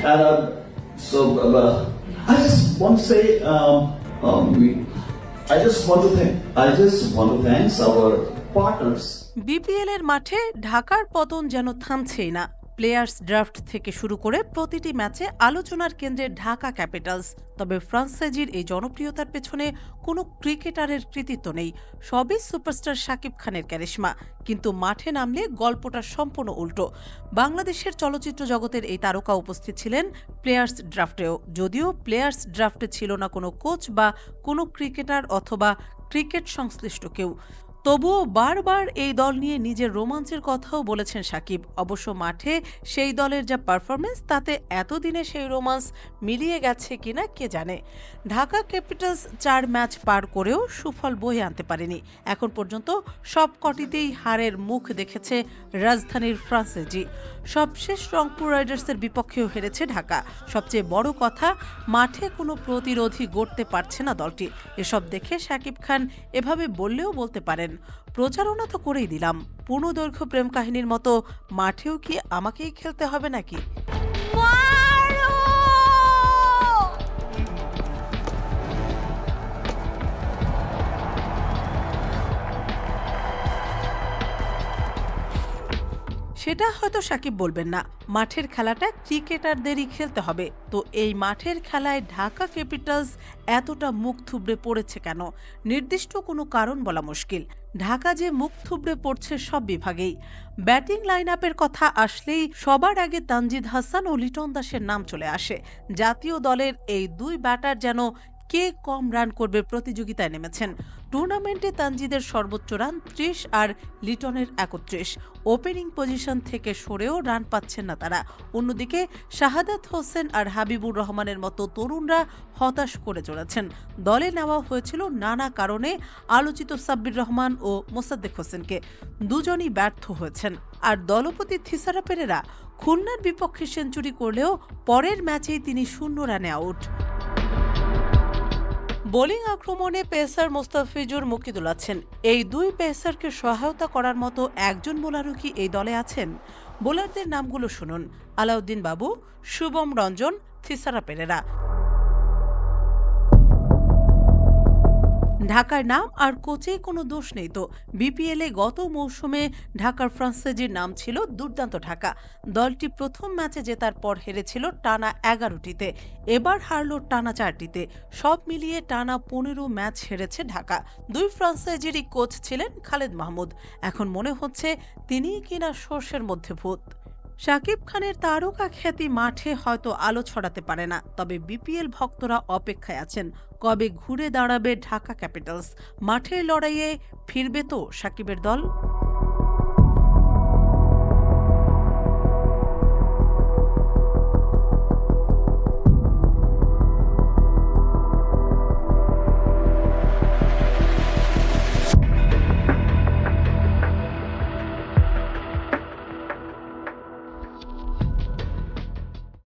And I just want to say, I just want to thank our partners. BPL এর মাঠে ঢাকার পতন যেন থামছেই না। প্লেয়ার্স ড্রাফট থেকে শুরু করে প্রতিটি ম্যাচে আলোচনার কেন্দ্রে ঢাকা ক্যাপিটালস। তবে ফ্রাঞ্চাইজির এই জনপ্রিয়তার পেছনে কোনো ক্রিকেটারের কৃতিত্ব নেই, সবই সুপারস্টার শাকিব খানের ক্যারিশমা। কিন্তু মাঠে নামলে গল্পটা সম্পূর্ণ উল্টো। বাংলাদেশের চলচ্চিত্র জগতের এই তারকা উপস্থিত ছিলেন প্লেয়ার্স ড্রাফটেও, যদিও প্লেয়ার্স ড্রাফটে ছিল না কোনো কোচ বা কোনো ক্রিকেটার অথবা ক্রিকেট সংশ্লিষ্ট কেউ। তবুও বারবার এই দল নিয়ে নিজের রোমাঞ্চের কথাও বলেছেন শাকিব। অবশ্য মাঠে সেই দলের যা পারফরমেন্স, তাতে এতদিনে সেই রোমাঞ্চ মিলিয়ে গেছে কিনা কে জানে। ঢাকা ক্যাপিটালস 4 ম্যাচ পার করেও সুফল বয়ে আনতে পারেনি। এখন পর্যন্ত সব কটিতেই হারের মুখ দেখেছে রাজধানীর ফ্রাঞ্চাইজি। সবশেষ রংপুর রাইডার্সের বিপক্ষেও হেরেছে ঢাকা। সবচেয়ে বড় কথা, মাঠে কোনো প্রতিরোধী গড়তে পারছে না দলটি। এসব দেখে শাকিব খান এভাবে বললেও বলতে পারেন, প্রচারণা তো করেই দিলাম, পূর্ণদৈর্ঘ্য প্রেম কাহিনীর মতো মাঠেও কি আমাকেই খেলতে হবে নাকি? সেটা হয়তো শাকিব বলবেন না। মাঠের খেলাটা ক্রিকেটারদেরই খেলতে হবে। তো এই মাঠের খেলায় ঢাকা ক্যাপিটালস এতটা মুখ থুবড়ে পড়েছে কেন? নির্দিষ্ট কোনো কারণ বলা মুশকিল। ঢাকা যে মুখ থুবড়ে পড়ছে সব বিভাগেই। ব্যাটিং লাইন আপের কথা আসলেই সবার আগে তানজিদ হাসান ও লিটন দাসের নাম চলে আসে। জাতীয় দলের এই দুই ব্যাটার যেন কে কম রান করবে প্রতিযোগিতায় নেমেছেন। টুর্নামেন্টে তানজিদের সর্বোচ্চ রান 30 আর লিটনের 31। ওপেনিং পজিশন থেকে সরেও রান পাচ্ছেন না তারা। অন্যদিকে শাহাদাত হোসেন আর হাবিবুর রহমানের মতো তরুণরা হতাশ করে চলেছেন। দলে নেওয়া হয়েছিল নানা কারণে আলোচিত সাব্বির রহমান ও মোসাদ্দেক হোসেনকে, দুজনই ব্যর্থ হয়েছেন। আর দলপতি থিসারা পেরেরা খুলনার বিপক্ষে সেঞ্চুরি করলেও পরের ম্যাচেই তিনি 0 রানে আউট। বোলিং আক্রমণে পেসার মোস্তাফিজুর মুক্তি দোলাচ্ছেন। এই দুই পেসারকে সহায়তা করার মতো একজন বোলারও কি এই দলে আছেন? বোলারদের নামগুলো শুনুন: আলাউদ্দিন বাবু, শুভম রঞ্জন, থিসারা পেরেরা। ঢাকার নাম আর কোচেই কোনো দোষ নেই তো। বিপিএলে গত মৌসুমে ঢাকার ফ্রাঞ্চাইজির নাম ছিল দুর্দান্ত ঢাকা। দলটি প্রথম ম্যাচে জেতার পর হেরেছিল টানা 11টিতে, এবার হারল টানা 4টিতে। সব মিলিয়ে টানা 15 ম্যাচ হেরেছে ঢাকা। দুই ফ্রাঞ্চাইজিরই কোচ ছিলেন খালেদ মাহমুদ। এখন মনে হচ্ছে তিনিই কিনা সর্ষের মধ্যে ভূত। শাকিব খানের তারকা খ্যাতি মাঠে হয়তো আলো ছড়াতে পারে না, তবে বিপিএল ভক্তরা অপেক্ষায় আছেন কবে ঘুরে দাঁড়াবে ঢাকা ক্যাপিটালস। মাঠের লড়াইয়ে ফিরবে তো শাকিবের দল?